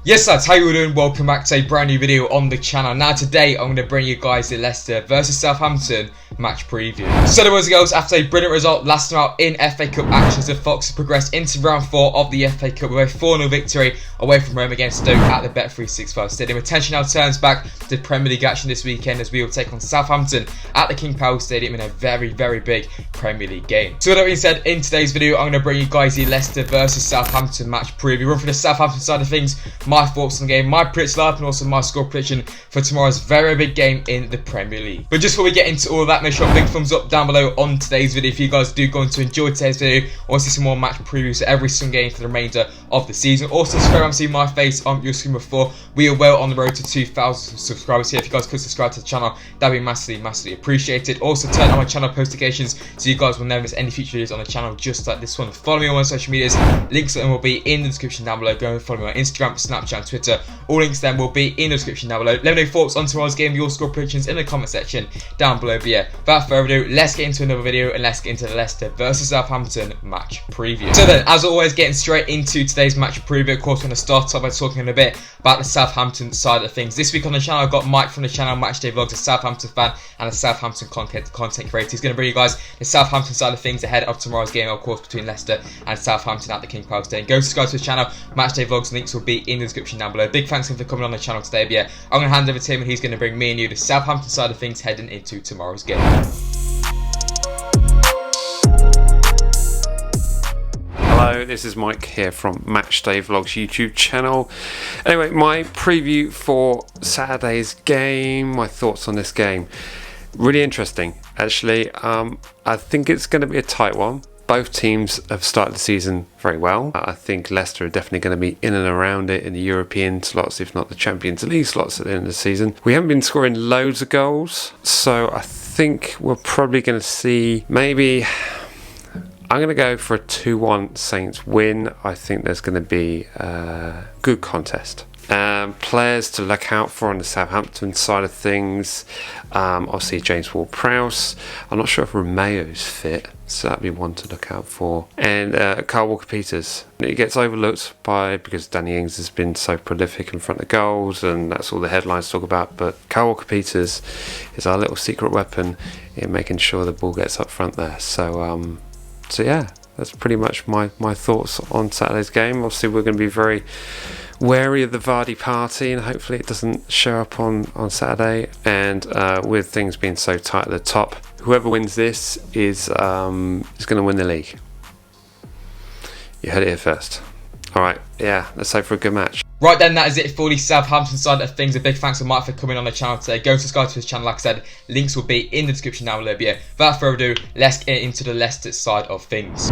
Yes lads, how you all doing? Welcome back to a brand new video on the channel. Now today I'm going to bring you guys the Leicester versus Southampton match preview. So there was girls, after a brilliant result last night in FA Cup actions, the Foxes progressed into round 4 of the FA Cup with a 4-0 victory away from Rome against Stoke at the Bet365 Stadium. Attention now turns back to Premier League action this weekend as we will take on Southampton at the King Power Stadium in a very big Premier League game. So with that being said, in today's video I'm going to bring you guys the Leicester versus Southampton match preview. Run for the Southampton side of things, my thoughts on the game, my predictions live, and also my score prediction for tomorrow's very big game in the Premier League. But just before we get into all of that, make sure a big thumbs up down below on today's video if you guys do go on to enjoy today's video, or see some more match previews for every single game for the remainder of the season. Also subscribe and see my face on your screen before. We are well on the road to 2,000 subscribers here. If you guys could subscribe to the channel, that'd be massively appreciated. Also turn on my channel notifications so you guys will never miss any future videos on the channel just like this one. Follow me on my social medias, links to them will be in the description down below. Go and follow me on Instagram, Snapchat and Twitter. All links then will be in the description down below. Let me know your thoughts on tomorrow's game, your score predictions in the comment section down below. But yeah, without further ado, let's get into another video and let's get into the Leicester versus Southampton match preview. So then, as always, getting straight into today's match preview, of course, we're going to start off by talking a bit about the Southampton side of things. This week on the channel, I've got Mike from the channel Matchdayvlogs, a Southampton fan and a Southampton content creator. He's going to bring you guys the Southampton side of things ahead of tomorrow's game, of course, between Leicester and Southampton at the King Power Stadium. Go subscribe to his channel, Matchdayvlogs, links will be in the description down below. Big thanks to him for coming on the channel today. But yeah, I'm going to hand over to him and he's going to bring me and you the Southampton side of things heading into tomorrow's game. Hello, this is Mike here from Matchdayvlogs YouTube channel. Anyway, my preview for Saturday's game, my thoughts on this game. Really interesting, actually. I think it's going to be a tight one. Both teams have started the season very well. I think Leicester are definitely going to be in and around it in the European slots, if not the Champions League slots at the end of the season. We haven't been scoring loads of goals, so I think we're probably going to see maybe... I'm going to go for a 2-1 Saints win. I think there's going to be a good contest. Players to look out for on the Southampton side of things. Obviously James Ward-Prowse. I'm not sure if Romeo's fit, so that'd be one to look out for. And Kyle Walker-Peters. It gets overlooked because Danny Ings has been so prolific in front of goals, and that's all the headlines talk about. But Kyle Walker-Peters is our little secret weapon in making sure the ball gets up front there. So yeah, that's pretty much my thoughts on Saturday's game. Obviously we're going to be very wary of the Vardy party, and hopefully it doesn't show up on Saturday. And with things being so tight at the top, whoever wins this is going to win the league. You heard it here first. Alright, yeah, let's hope for a good match. Right then, that is it for the Southampton side of things. A big thanks to Mike for coming on the channel today. Go subscribe to his channel, like I said, links will be in the description down below. But yeah, without further ado, let's get into the Leicester side of things.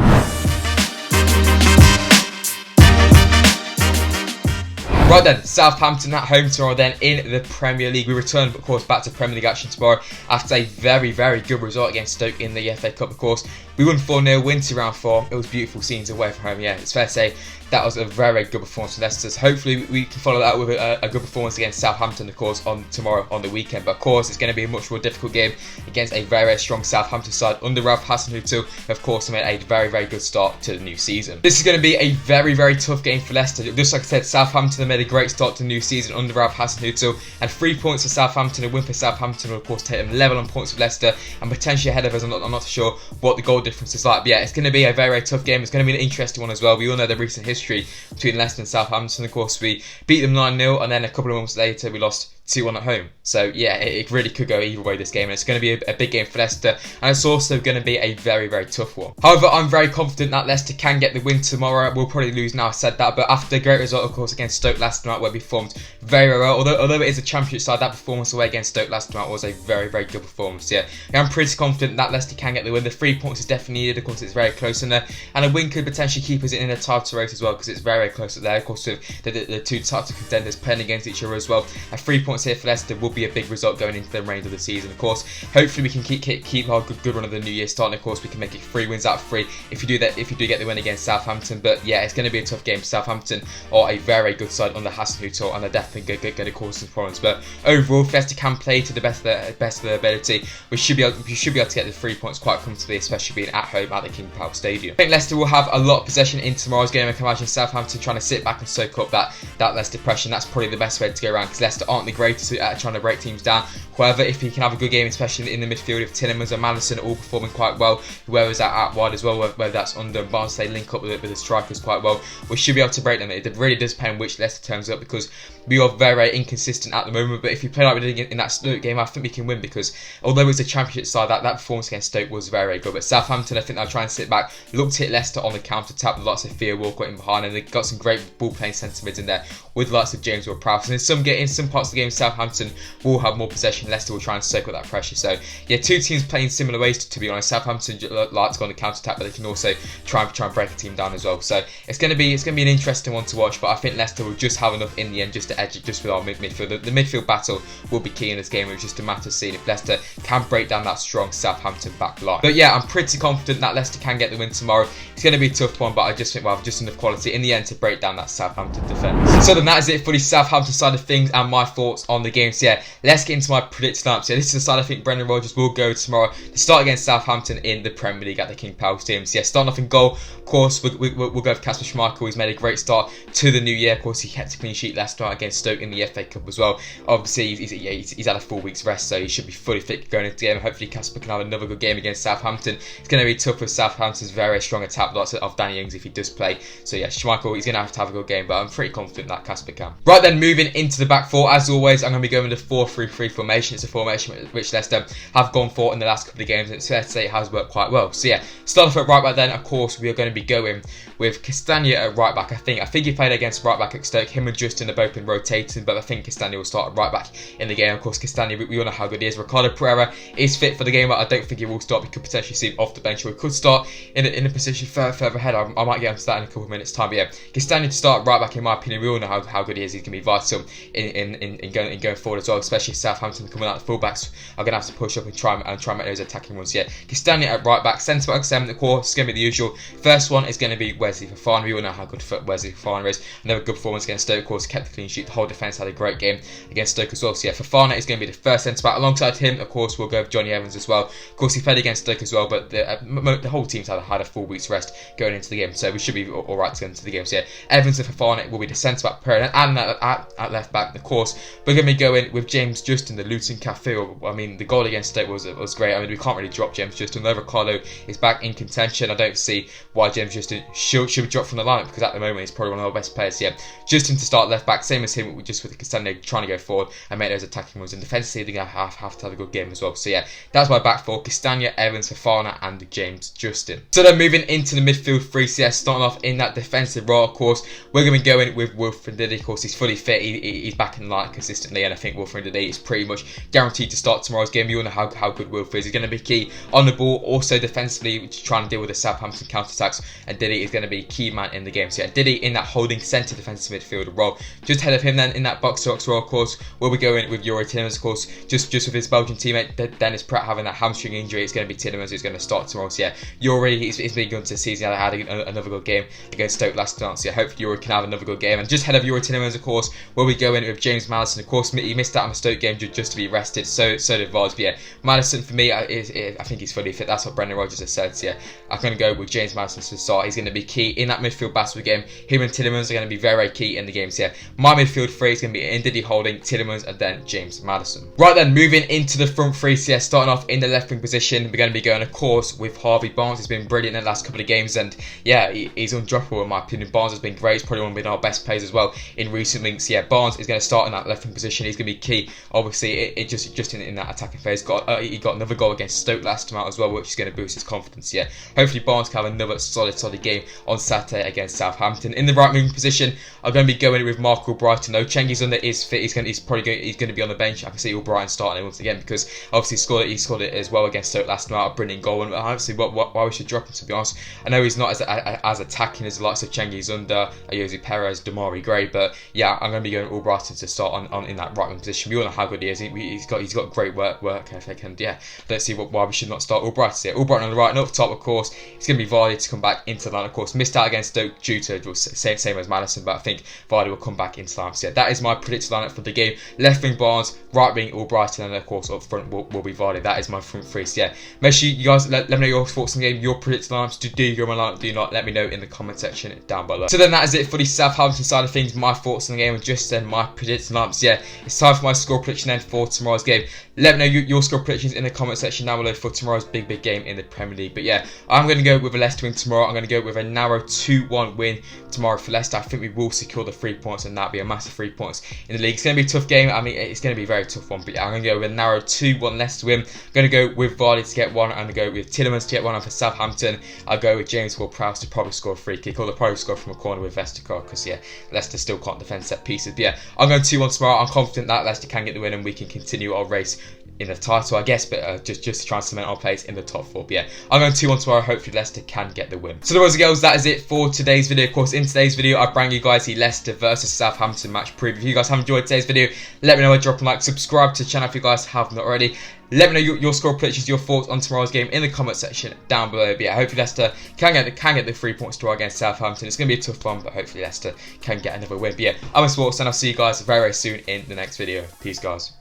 Right then, Southampton at home tomorrow then in the Premier League. We return, of course, back to Premier League action tomorrow after a very good result against Stoke in the FA Cup, of course. We won 4-0, win to round 4. It was beautiful scenes away from home. Yeah, it's fair to say that was a very good performance from Leicester. So hopefully we can follow that with a good performance against Southampton, of course, on tomorrow on the weekend. But of course, it's going to be a much more difficult game against a very strong Southampton side under Ralph Hasenhüttl. Of course, made a very good start to the new season. This is going to be a very tough game for Leicester. Just like I said, Southampton made a great start to the new season under Ralph Hasenhüttl, and 3 points for Southampton. A win for Southampton will of course take them level on points with Leicester and potentially ahead of us. I'm not sure what the goal difference is like, but yeah, it's going to be a very tough game. It's going to be an interesting one as well. We all know the recent history between Leicester and Southampton. Of course, we beat them 9-0 and then a couple of months later we lost 2-1 at home. So yeah, it really could go either way this game, and it's going to be a big game for Leicester, and it's also going to be a very tough one. However, I'm very confident that Leicester can get the win tomorrow. We'll probably lose now, I said that, but after a great result, of course, against Stoke last night, where we performed very well, although it is a championship side, that performance away against Stoke last night was a very good performance. Yeah, I'm pretty confident that Leicester can get the win. The 3 points is definitely needed. Of course, it's very close in there, and a win could potentially keep us in the title race as well, because it's very close up there. Of course, with the two title contenders playing against each other as well. 3 points here for Leicester will be a big result going into the remainder of the season. Of course, hopefully we can keep our good run of the new year starting. Of course, we can make it 3 wins out of 3 if you do that. If you do get the win against Southampton, but yeah, it's going to be a tough game. Southampton are a very good side under Hasenhüttl, and they're definitely going to cause some problems. But overall, if Leicester can play to the best of their ability, we should be able to get the 3 points quite comfortably, especially being at home at the King Power Stadium. I think Leicester will have a lot of possession in tomorrow's game. I can imagine Southampton trying to sit back and soak up that Leicester pressure. That's probably the best way to go around, because Leicester aren't the greatest at trying to break teams down. However, if he can have a good game, especially in the midfield, if Tielemans and Maddison all performing quite well, whoever's out wide as well, whether that's under and Barnes, they link up with the strikers quite well, we should be able to break them. It really does depend which Leicester turns up, because we are very inconsistent at the moment. But if we play like we did in that Stoke game, I think we can win, because although it's a Championship side, that performance against Stoke was very good. But Southampton, I think they'll try and sit back, look to hit Leicester on the counter-attack with lots of Theo Walcott in behind, and they've got some great ball-playing centre mids in there with lots of James Ward-Prowse. And in some parts of the game, Southampton will have more possession. Leicester will try and soak up that pressure. So yeah, two teams playing similar ways, to be honest. Southampton like to go on the counter-attack, but they can also try and break a team down as well. So it's going to be an interesting one to watch. But I think Leicester will just have enough in the end just to edge it just with our midfield. The midfield battle will be key in this game. It's just a matter of seeing if Leicester can break down that strong Southampton back line. But yeah, I'm pretty confident that Leicester can get the win tomorrow. It's going to be a tough one, but I just think we'll have just enough quality in the end to break down that Southampton defence. So then that is it for the Southampton side of things and my thoughts on the game. So yeah, let's get into my predicted lineup. So this is the side I think Brendan Rodgers will go tomorrow to start against Southampton in the Premier League at the King Power Stadium. So yeah, starting off in goal, of course, we'll go with Kasper Schmeichel. He's made a great start to the new year. Of course, he kept a clean sheet last night against Stoke in the FA Cup as well. Obviously, he's had a full week's rest, so he should be fully fit going into the game. Hopefully, Kasper can have another good game against Southampton. It's going to be tough with Southampton's very strong attack, lots of Danny Ings if he does play. So yeah, Schmeichel, he's going to have a good game, but I'm pretty confident that Kasper can. Right then, moving into the back four, as always, I'm going to be going with the 4-3-3 formation. It's a formation which Leicester have gone for in the last couple of games, and it's fair to say it has worked quite well. So yeah, start off at right back then, of course, we are going to be going with Castagna at right back. I think he played against right back at Stoke. Him and Justin have both been rotating, but I think Castagna will start at right back in the game. Of course, Castagna, we all know how good he is. Ricardo Pereira is fit for the game, but I don't think he will start. We could potentially see him off the bench, or he could start in a position further ahead. I might get onto that in a couple of minutes' time. But yeah, Castagna to start right back, in my opinion. We all know how good he is. He's going to be vital in going forward as well, especially Southampton coming out. The fullbacks are going to have to push up and try and make those attacking runs. Yeah, Castagna at right back, centre back 7, of course, it's going to be the usual. First one is going to be Wesley Fofana. We all know how good Wesley Fofana is. Another good performance against Stoke, of course, kept the clean sheet. The whole defence had a great game against Stoke as well. So yeah, Fofana is going to be the first centre back. Alongside him, of course, we'll go with Johnny Evans as well. Of course, he played against Stoke as well, but the whole team's had a full week's rest going into the game, so we should be all right to go into the game. So yeah, Evans and Fofana will be the centre back pair, and at left back, of course, we're going to be going with James Justin, the Luton Cafe. I mean, the goal against Stoke was great. I mean, we can't really drop James Justin. Though Ricardo is back in contention, I don't see why James Justin should drop from the lineup, because at the moment he's probably one of our best players. Yeah, Justin to start left back, same as him, just with Castagna trying to go forward and make those attacking runs. And defensively, they're going to have to have a good game as well. So yeah, that's my back four: Castagna, Evans, Fofana, and James Justin. So then moving into the midfield three, so yeah, starting off in that defensive role, of course, we're going to be going with Wilfred Ndidi. Of course, he's fully fit. He's back in the line consistently, and I think Wilfred Ndidi is pretty much guaranteed to start tomorrow's game. You all know how good Wilfred is. He's going to be key on the ball, also defensively, trying to deal with the Southampton counter-attacks, and Ndidi is going to be key man in the game. So yeah, Ndidi in that holding centre defensive midfielder role. Just ahead of him then in that box-to-box role, of course, we'll be going with Youri Tielemans, of course, just with his Belgian teammate Dennis Pratt having that hamstring injury. It's going to be Tielemans who's going to start tomorrow. So yeah, Youri, he's been good to season. He had another good game against Stoke last night. So yeah, hopefully Youri can have another good game. And just ahead of Youri Tielemans, of course, we'll be going with James Maddison. Of course, he missed out on the Stoke game just to be rested. So did Vaz. But yeah, Maddison for me, I think he's fully fit. That's what Brendan Rodgers has said. So yeah, I'm going to go with James Maddison to start. He's going to be key in that midfield battle game. Him and Tielemans are going to be very key in the game. So yeah, my midfield three is going to be Ndidi, Holding, Tielemans, and then James Maddison. Right then, moving into the front three. So yeah, starting off in the left wing position, we're going to be going, of course, with Harvey Barnes. He's been brilliant in the last couple of games, and yeah, he's undroppable in my opinion. Barnes has been great. He's probably one of our best players as well in recent weeks. Yeah, Barnes is going to start in that left wing position. He's going to be key. Obviously, it just in that attacking phase. He got another goal against Stoke last time out as well, which is going to boost his confidence. Yeah, hopefully Barnes can have another solid game on Saturday against Southampton. In the right wing position, I'm going to be going with Mark Albrighton. No, Cengiz Under is fit. He's going to be on the bench. I can see Albrighton starting once again, because obviously he scored it as well against Stoke last night, a brilliant goal. And obviously, why we should drop him, to be honest. I know he's not as attacking as the likes of Cengiz Under, Jose Perez, Damari Gray, but yeah, I'm going to be going Albrighton to start on in that right wing position. We all know how good he is. He's got great work ethic, and yeah, let's see why we should not start Albrighton. Yeah, Albrighton on the right, and up top, of course, it's going to be Vardy to come back into the line. Of course, course, missed out against Stoke due to same as Madison, but I think Vardy will come back in time. So yeah, that is my predicted lineup for the game. Left wing Barnes, right wing Albrighton, and of course up front will be Vardy. That is my front three. So yeah, make sure you guys let me know your thoughts on the game, your predicted lineups. Do you go on my lineup? Do not? Let me know in the comment section down below. So then that is it for the Southampton side of things. My thoughts on the game and just then my predicted lineups. Yeah, it's time for my score prediction then for tomorrow's game. Let me know your score predictions in the comment section down below for tomorrow's big game in the Premier League. But yeah, I'm going to go with a Leicester win tomorrow. I'm going to go with a narrow 2-1 win tomorrow for Leicester. I think we will secure the 3 points, and that'll be a massive 3 points in the league. It's going to be a tough game. I mean, it's going to be a very tough one. But yeah, I'm going to go with a narrow 2-1 Leicester win. I'm going to go with Vardy to get one. I'm going to go with Tielemans to get one. And for Southampton, I'll go with James Ward-Prowse to probably score a free kick, or they'll probably score from a corner with Vestergaard, because yeah, Leicester still can't defend set pieces. But yeah, I'm going 2-1 tomorrow. I'm confident that Leicester can get the win and we can continue our race in the title, I guess, but just to try and cement our place in the top 4. But yeah, I'm going 2-1 tomorrow. Hopefully Leicester can get the win. So there was, girls, that is it for today's video. Of course, in today's video, I bring you guys the Leicester versus Southampton match preview. If you guys have enjoyed today's video, let me know by dropping a like, subscribe to the channel if you guys haven't already. Let me know your score predictions, your thoughts on tomorrow's game in the comment section down below. But yeah, hopefully Leicester can get the 3 points draw against Southampton. It's going to be a tough one, but hopefully Leicester can get another win. But yeah, I'm Sportsa, and I'll see you guys very soon in the next video. Peace, guys.